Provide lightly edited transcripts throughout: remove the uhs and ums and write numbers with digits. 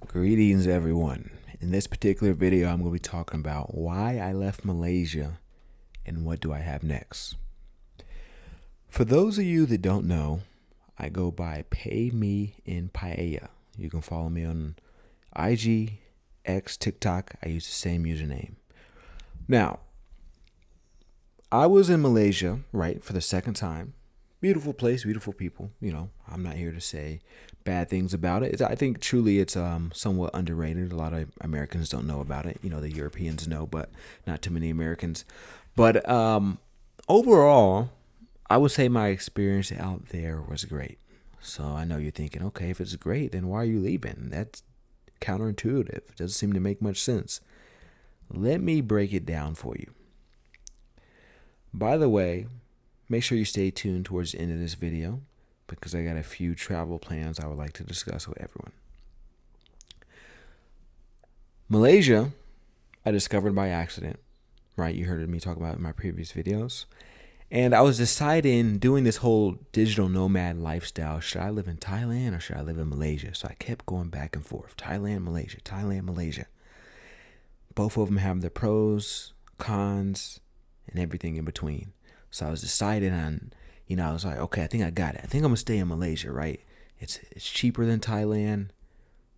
Greetings, everyone. In this particular video, I'm going to be talking about why I left Malaysia and what do I have next. For those of you that don't know, I go by Pay Me in Paella. You can follow me on IG, X, TikTok. I use the same username. Now, I was in Malaysia, right, for the second time. Beautiful place, beautiful people. I'm not here to say bad things about it. I think truly it's somewhat underrated. A lot of Americans don't know about it. The Europeans know, but not too many Americans. But overall, I would say my experience out there was great. So I know you're thinking, okay, if it's great, then why are you leaving? That's counterintuitive. It doesn't seem to make much sense. Let me break it down for you. By the way, make sure you stay tuned towards the end of this video because I got a few travel plans I would like to discuss with everyone. Malaysia, I discovered by accident, right? You heard me talk about it in my previous videos. And I was deciding, doing this whole digital nomad lifestyle, should I live in Thailand or should I live in Malaysia? So I kept going back and forth, Thailand, Malaysia, Thailand, Malaysia. Both of them have their pros, cons, and everything in between. So I was deciding on, I was like, okay, I think I got it. I think I'm gonna stay in Malaysia, right? It's cheaper than Thailand,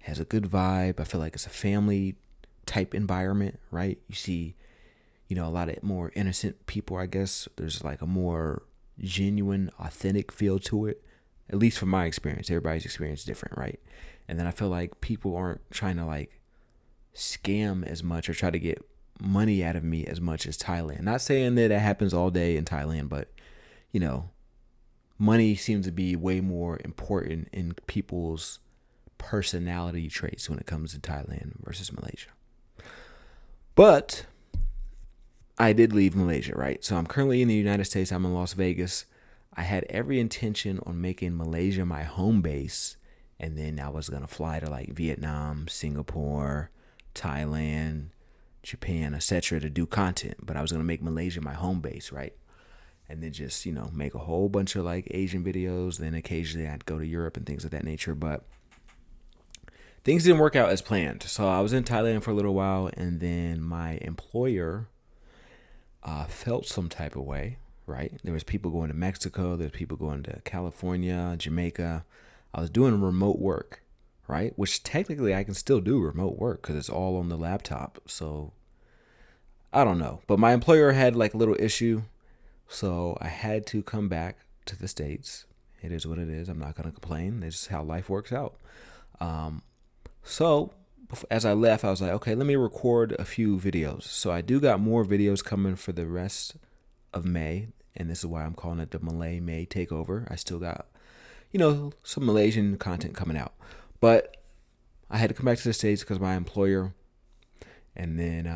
has a good vibe. I feel like it's a family type environment, right? You see, a lot of more innocent people, I guess. There's like a more genuine, authentic feel to it, at least from my experience. Everybody's experience is different, right? And then I feel like people aren't trying to like scam as much or try to get money out of me as much as Thailand. Not saying that it happens all day in Thailand, but money seems to be way more important in people's personality traits when it comes to Thailand versus Malaysia. But I did leave Malaysia, right? So I'm currently in the United States. I'm in Las Vegas. I had every intention on making Malaysia my home base, and then I was gonna fly to like Vietnam, Singapore, Thailand, Japan, etc. to do content, but I was gonna make Malaysia my home base, right? And then just make a whole bunch of like Asian videos. Then occasionally I'd go to Europe and things of that nature, but things didn't work out as planned. So I was in Thailand for a little while, and then my employer felt some type of way, right? There was people going to Mexico, there's people going to California, Jamaica. I was doing remote work, right? Which technically I can still do remote work because it's all on the laptop. So I don't know. But my employer had like a little issue. So I had to come back to the States. It is what it is. I'm not going to complain. It's just how life works out. So as I left, I was like, okay, let me record a few videos. So I do got more videos coming for the rest of May. And this is why I'm calling it the Malay May Takeover. I still got, some Malaysian content coming out. But I had to come back to the States because of my employer. And then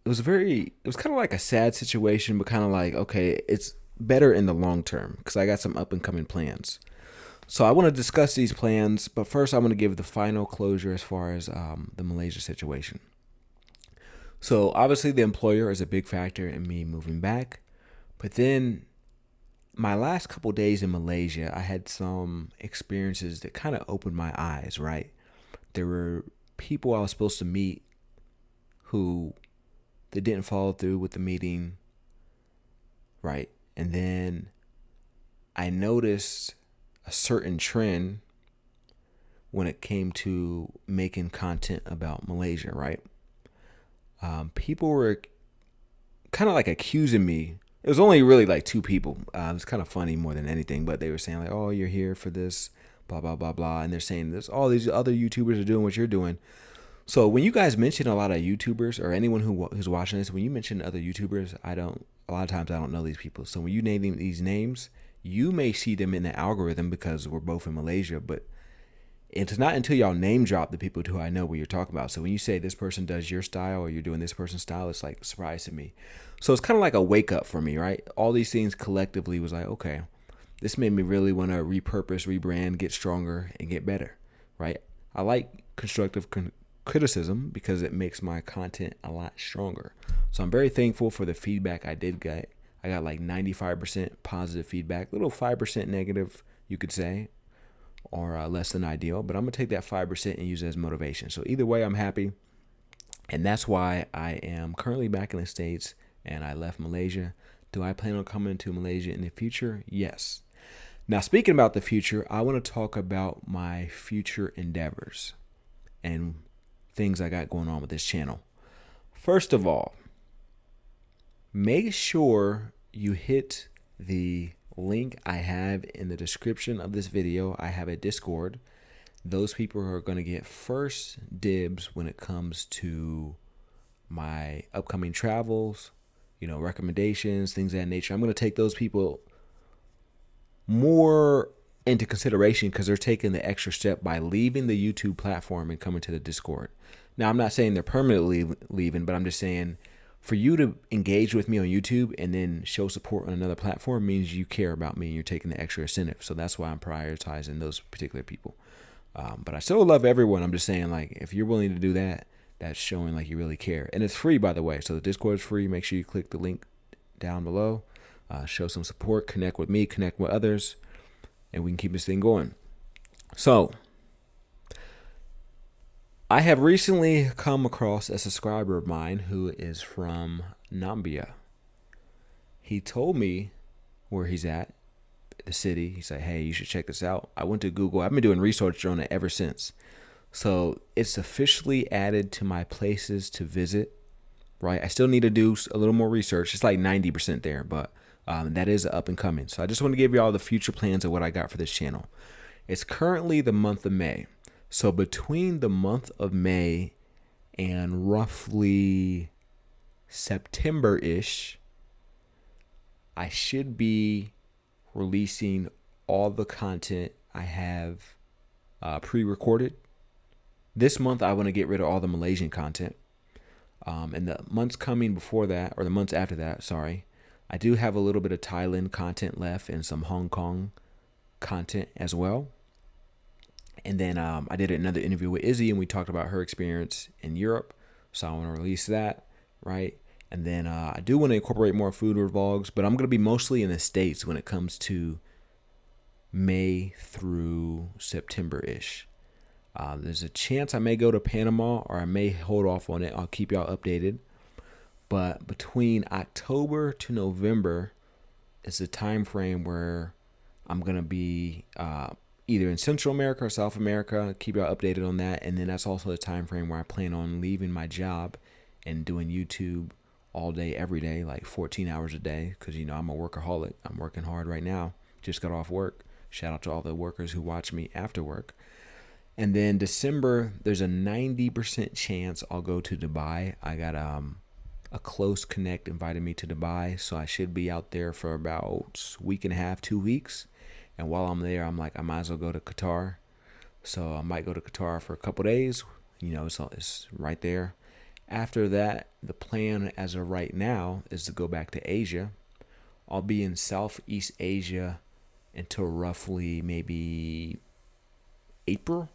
it was kind of like a sad situation, but kind of like, okay, it's better in the long term because I got some up and coming plans. So I want to discuss these plans, but first I'm going to give the final closure as far as the Malaysia situation. So obviously the employer is a big factor in me moving back, but then my last couple days in Malaysia, I had some experiences that kind of opened my eyes, right? There were people I was supposed to meet who they didn't follow through with the meeting, right? And then I noticed a certain trend when it came to making content about Malaysia, right? People were kind of like accusing me. It was only really like two people. It was kind of funny more than anything, but they were saying like, oh, you're here for this, blah, blah, blah, blah. And they're saying this, all these other YouTubers are doing what you're doing. So when you guys mention a lot of YouTubers or anyone who's watching this, when you mention other YouTubers, a lot of times I don't know these people. So when you name these names, you may see them in the algorithm because we're both in Malaysia, but it's not until y'all name drop the people who I know what you're talking about. So when you say this person does your style or you're doing this person's style, it's like a surprise to me. So it's kind of like a wake up for me, right? All these things collectively was like, okay, this made me really want to repurpose, rebrand, get stronger, and get better, right? I like constructive criticism because it makes my content a lot stronger. So I'm very thankful for the feedback I did get. I got like 95% positive feedback, little 5% negative, you could say. or less than ideal, but I'm going to take that 5% and use it as motivation. So either way, I'm happy. And that's why I am currently back in the States and I left Malaysia. Do I plan on coming to Malaysia in the future? Yes. Now, speaking about the future, I want to talk about my future endeavors and things I got going on with this channel. First of all, make sure you hit the link I have in the description of this video. I have a Discord. Those people are going to get first dibs when it comes to my upcoming travels, recommendations, things of that nature. I'm going to take those people more into consideration because they're taking the extra step by leaving the YouTube platform and coming to the Discord. Now, I'm not saying they're permanently leaving, but I'm just saying for you to engage with me on YouTube and then show support on another platform means you care about me and you're taking the extra incentive. So that's why I'm prioritizing those particular people. But I still love everyone. I'm just saying, like, if you're willing to do that, that's showing like you really care. And it's free, by the way. So the Discord is free. Make sure you click the link down below. Show some support. Connect with me. Connect with others. And we can keep this thing going. So I have recently come across a subscriber of mine who is from Namibia. He told me where he's at, the city. He said, hey, you should check this out. I went to Google. I've been doing research on it ever since. So it's officially added to my places to visit, right? I still need to do a little more research. It's like 90% there, but that is up and coming. So I just want to give you all the future plans of what I got for this channel. It's currently the month of May. So between the month of May and roughly September-ish, I should be releasing all the content I have pre-recorded. This month, I want to get rid of all the Malaysian content. And the months coming before that, or the months after that, sorry, I do have a little bit of Thailand content left and some Hong Kong content as well. And then I did another interview with Izzy and we talked about her experience in Europe. So I want to release that, right? And then I do want to incorporate more food vlogs, but I'm going to be mostly in the States when it comes to May through September-ish. There's a chance I may go to Panama or I may hold off on it. I'll keep y'all updated. But between October to November is the time frame where I'm going to be either in Central America or South America. Keep y'all updated on that. And then that's also the time frame where I plan on leaving my job and doing YouTube all day, every day, like 14 hours a day. Because, I'm a workaholic. I'm working hard right now. Just got off work. Shout out to all the workers who watch me after work. And then December, there's a 90% chance I'll go to Dubai. I got a close connect invited me to Dubai. So I should be out there for about a week and a half, 2 weeks. And while I'm there, I'm like, I might as well go to Qatar. So I might go to Qatar for a couple days. It's right there. After that, the plan as of right now is to go back to Asia. I'll be in Southeast Asia until roughly maybe April,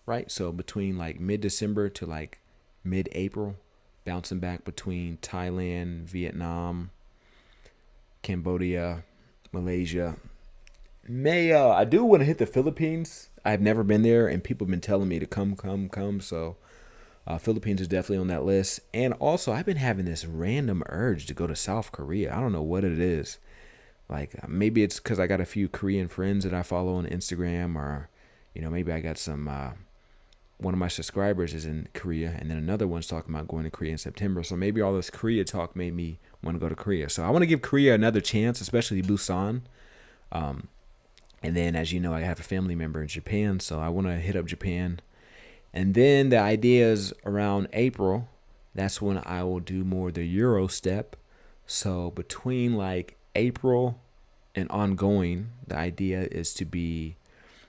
right? So between like mid-December to like mid-April, bouncing back between Thailand, Vietnam, Cambodia, Malaysia. I do want to hit the Philippines. I've never been there and people have been telling me to come. So Philippines is definitely on that list. And also I've been having this random urge to go to South Korea. I don't know what it is. Like maybe it's because I got a few Korean friends that I follow on Instagram, or maybe I got some one of my subscribers is in Korea and then another one's talking about going to Korea in September. So maybe all this Korea talk made me want to go to Korea. So I want to give Korea another chance, especially Busan. And then, as you know, I have a family member in Japan, so I want to hit up Japan. And then the idea is around April, that's when I will do more the Euro step. So between like April and ongoing, the idea is to be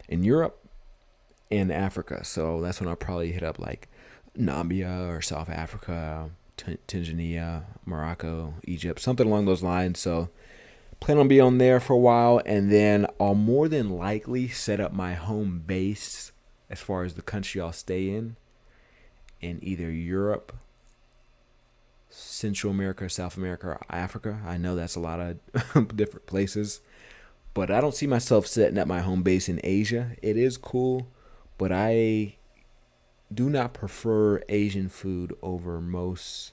in Europe and Africa. So that's when I'll probably hit up like Namibia or South Africa, Tanzania, Morocco, Egypt, something along those lines. So plan on being on there for a while, and then I'll more than likely set up my home base as far as the country I'll stay in either Europe, Central America, South America, or Africa. I know that's a lot of different places, But I don't see myself setting up my home base in Asia. It is cool, but I do not prefer Asian food over most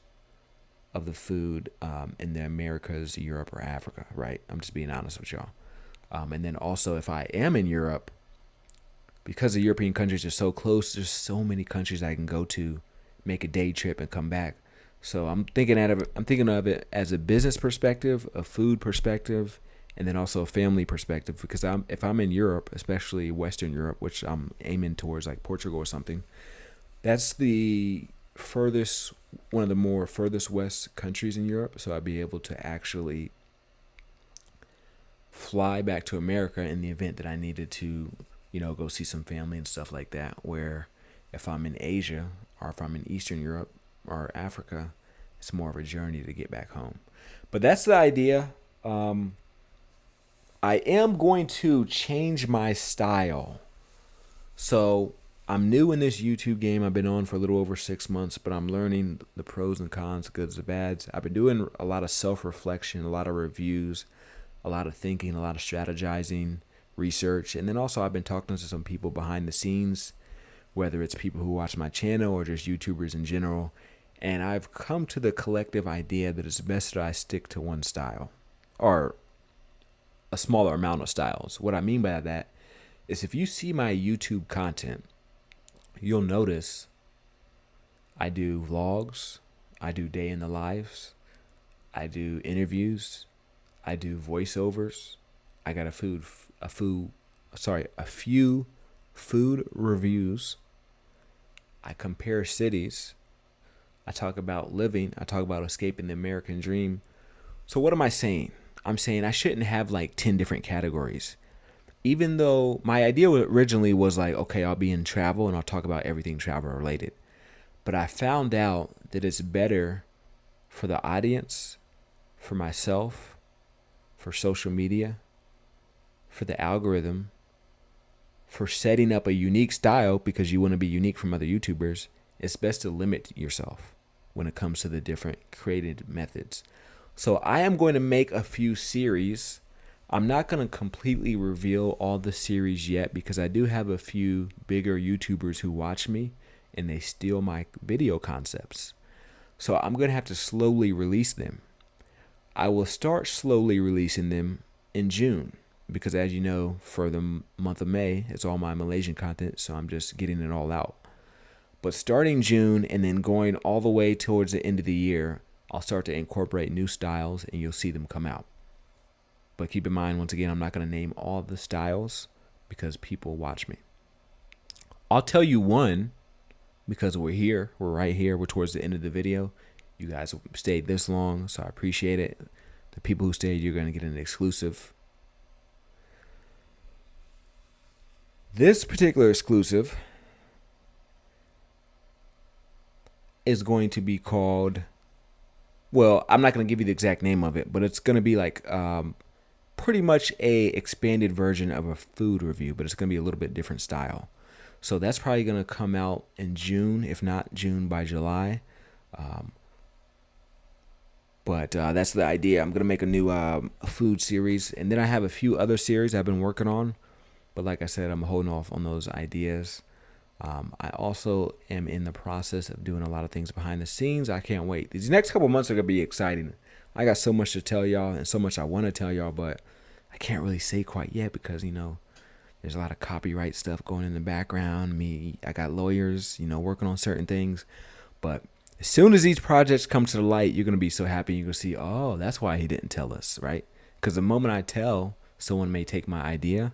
of the food in the Americas, Europe, or Africa, right? I'm just being honest with y'all. And then also, if I am in Europe, because the European countries are so close, there's so many countries I can go to, make a day trip, and come back. So I'm thinking of it as a business perspective, a food perspective, and then also a family perspective. Because if I'm in Europe, especially Western Europe, which I'm aiming towards, like Portugal or something, that's the furthest, one of the more furthest west countries in Europe. So I'd be able to actually fly back to America in the event that I needed to, go see some family and stuff like that. Where if I'm in Asia or if I'm in Eastern Europe or Africa, it's more of a journey to get back home. But that's the idea. I am going to change my style. So I'm new in this YouTube game. I've been on for a little over 6 months, but I'm learning the pros and cons, goods and bads. I've been doing a lot of self-reflection, a lot of reviews, a lot of thinking, a lot of strategizing, research. And then also I've been talking to some people behind the scenes, whether it's people who watch my channel or just YouTubers in general. And I've come to the collective idea that it's best that I stick to one style or a smaller amount of styles. What I mean by that is if you see my YouTube content, you'll notice I do vlogs, I do day in the lives, I do interviews, I do voiceovers. I got a few food reviews. I compare cities. I talk about living. I talk about escaping the American dream. So what am I saying? I'm saying I shouldn't have like 10 different categories. Even though my idea originally was like, okay, I'll be in travel and I'll talk about everything travel related. But I found out that it's better for the audience, for myself, for social media, for the algorithm, for setting up a unique style because you want to be unique from other YouTubers. It's best to limit yourself when it comes to the different created methods. So I am going to make a few series. I'm not going to completely reveal all the series yet because I do have a few bigger YouTubers who watch me and they steal my video concepts. So I'm going to have to slowly release them. I will start slowly releasing them in June because, as you know, for the month of May, it's all my Malaysian content. So I'm just getting it all out. But starting June and then going all the way towards the end of the year, I'll start to incorporate new styles and you'll see them come out. But keep in mind, once again, I'm not going to name all the styles because people watch me. I'll tell you one because we're right here. We're towards the end of the video. You guys stayed this long, so I appreciate it. The people who stayed, you're going to get an exclusive. This particular exclusive is going to be called, well, I'm not going to give you the exact name of it, but it's going to be like pretty much a expanded version of a food review, but it's going to be a little bit different style. So that's probably going to come out in June, if not June by July. But that's the idea. I'm going to make a new food series. And then I have a few other series I've been working on. But like I said, I'm holding off on those ideas. I also am in the process of doing a lot of things behind the scenes. I can't wait. These next couple months are going to be exciting. I got so much to tell y'all and so much I want to tell y'all, but I can't really say quite yet because, there's a lot of copyright stuff going in the background. I got lawyers, working on certain things. But as soon as these projects come to the light, you're going to be so happy. You're going to see, oh, that's why he didn't tell us, right? Because the moment I tell, someone may take my idea,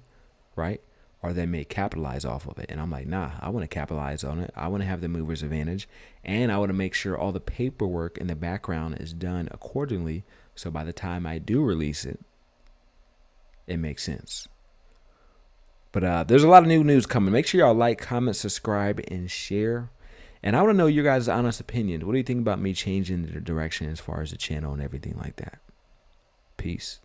right? Or they may capitalize off of it. And I'm like, nah, I want to capitalize on it. I want to have the mover's advantage. And I want to make sure all the paperwork in the background is done accordingly. So by the time I do release it, it makes sense. But there's a lot of new news coming. Make sure y'all like, comment, subscribe, and share. And I want to know your guys' honest opinion. What do you think about me changing the direction as far as the channel and everything like that? Peace.